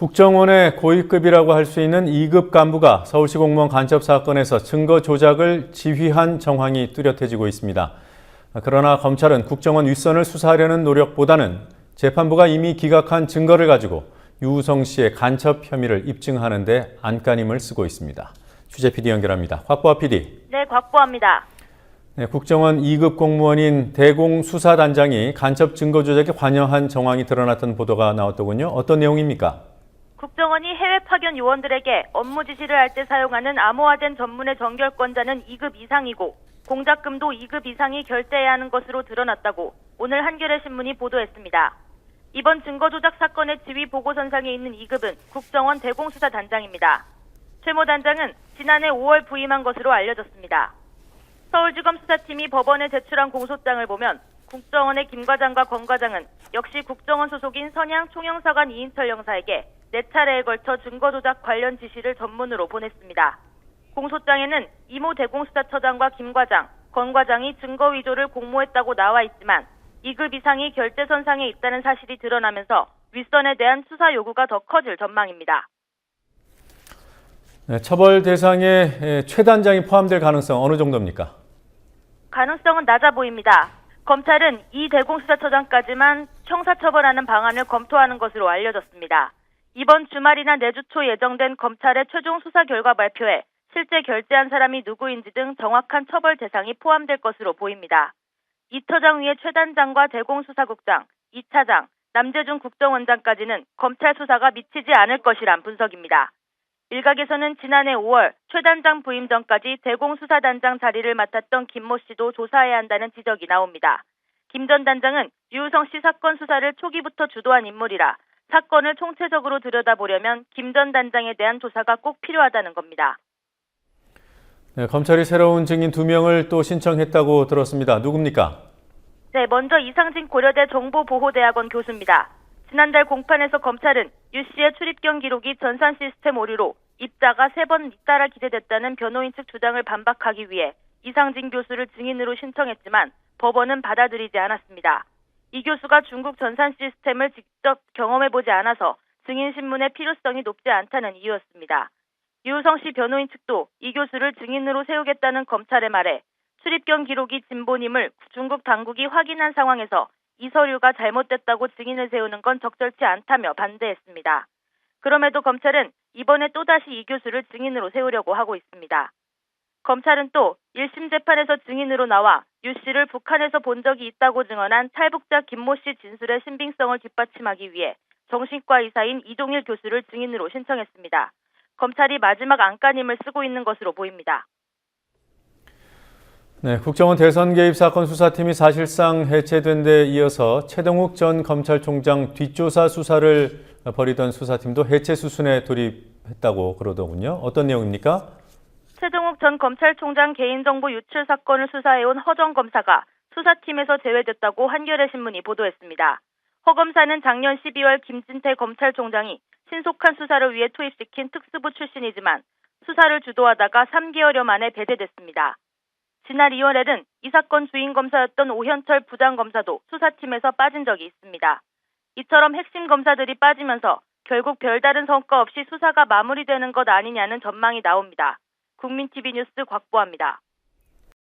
국정원의 고위급이라고 할 수 있는 2급 간부가 서울시 공무원 간첩 사건에서 증거 조작을 지휘한 정황이 뚜렷해지고 있습니다. 그러나 검찰은 국정원 윗선을 수사하려는 노력보다는 재판부가 이미 기각한 증거를 가지고 유우성 씨의 간첩 혐의를 입증하는 데 안간힘을 쓰고 있습니다. 취재 PD 연결합니다. 곽보아 PD. 네, 곽보아입니다. 네, 국정원 2급 공무원인 대공수사단장이 간첩 증거 조작에 관여한 정황이 드러났던 보도가 나왔더군요. 어떤 내용입니까? 국정원이 해외 파견 요원들에게 업무 지시를 할 때 사용하는 암호화된 전문의 정결권자는 2급 이상이고 공작금도 2급 이상이 결제해야 하는 것으로 드러났다고 오늘 한겨레 신문이 보도했습니다. 이번 증거 조작 사건의 지휘 보고선상에 있는 2급은 국정원 대공수사단장입니다. 최모 단장은 지난해 5월 부임한 것으로 알려졌습니다. 서울지검 수사팀이 법원에 제출한 공소장을 보면 국정원의 김 과장과 권 과장은 역시 국정원 소속인 선양 총영사관 이인철 영사에게 4차례에 걸쳐 증거 조작 관련 지시를 전문으로 보냈습니다. 공소장에는 이모 대공수사처장과 김 과장, 권 과장이 증거 위조를 공모했다고 나와 있지만 2급 이상이 결제선상에 있다는 사실이 드러나면서 윗선에 대한 수사 요구가 더 커질 전망입니다. 네, 처벌 대상에 최 단장이 포함될 가능성 어느 정도입니까? 가능성은 낮아 보입니다. 검찰은 이 대공수사처장까지만 형사처벌하는 방안을 검토하는 것으로 알려졌습니다. 이번 주말이나 내주 초 예정된 검찰의 최종 수사 결과 발표에 실제 결제한 사람이 누구인지 등 정확한 처벌 대상이 포함될 것으로 보입니다. 이 처장 위에 최 단장과 대공수사국장, 이 차장, 남재준 국정원장까지는 검찰 수사가 미치지 않을 것이란 분석입니다. 일각에서는 지난해 5월 최 단장 부임 전까지 대공수사단장 자리를 맡았던 김모 씨도 조사해야 한다는 지적이 나옵니다. 김 전 단장은 유우성 씨 사건 수사를 초기부터 주도한 인물이라 사건을 총체적으로 들여다보려면 김 전 단장에 대한 조사가 꼭 필요하다는 겁니다. 네, 검찰이 새로운 증인 2명을 또 신청했다고 들었습니다. 누굽니까? 네, 먼저 이상진 고려대 정보보호대학원 교수입니다. 지난달 공판에서 검찰은 유 씨의 출입경 기록이 전산 시스템 오류로 입자가 3번 잇따라 기재됐다는 변호인 측 주장을 반박하기 위해 이상진 교수를 증인으로 신청했지만 법원은 받아들이지 않았습니다. 이 교수가 중국 전산 시스템을 직접 경험해보지 않아서 증인 신문의 필요성이 높지 않다는 이유였습니다. 유우성 씨 변호인 측도 이 교수를 증인으로 세우겠다는 검찰의 말에 출입경 기록이 진본임을 중국 당국이 확인한 상황에서 이 서류가 잘못됐다고 증인을 세우는 건 적절치 않다며 반대했습니다. 그럼에도 검찰은 이번에 또다시 이 교수를 증인으로 세우려고 하고 있습니다. 검찰은 또 1심 재판에서 증인으로 나와 유 씨를 북한에서 본 적이 있다고 증언한 탈북자 김모 씨 진술의 신빙성을 뒷받침하기 위해 정신과 의사인 이종일 교수를 증인으로 신청했습니다. 검찰이 마지막 안간힘을 쓰고 있는 것으로 보입니다. 네, 국정원 대선 개입 사건 수사팀이 사실상 해체된 데 이어서 최동욱 전 검찰총장 뒷조사 수사를 벌이던 수사팀도 해체 수순에 돌입했다고 그러더군요. 어떤 내용입니까? 최동욱 전 검찰총장 개인정보 유출 사건을 수사해온 허 전 검사가 수사팀에서 제외됐다고 한겨레 신문이 보도했습니다. 허 검사는 작년 12월 김진태 검찰총장이 신속한 수사를 위해 투입시킨 특수부 출신이지만 수사를 주도하다가 3개월여 만에 배제됐습니다. 지난 2월에는 이 사건 주인 검사였던 오현철 부장검사도 수사팀에서 빠진 적이 있습니다. 이처럼 핵심 검사들이 빠지면서 결국 별다른 성과 없이 수사가 마무리되는 것 아니냐는 전망이 나옵니다. 국민TV 뉴스 곽보아입니다.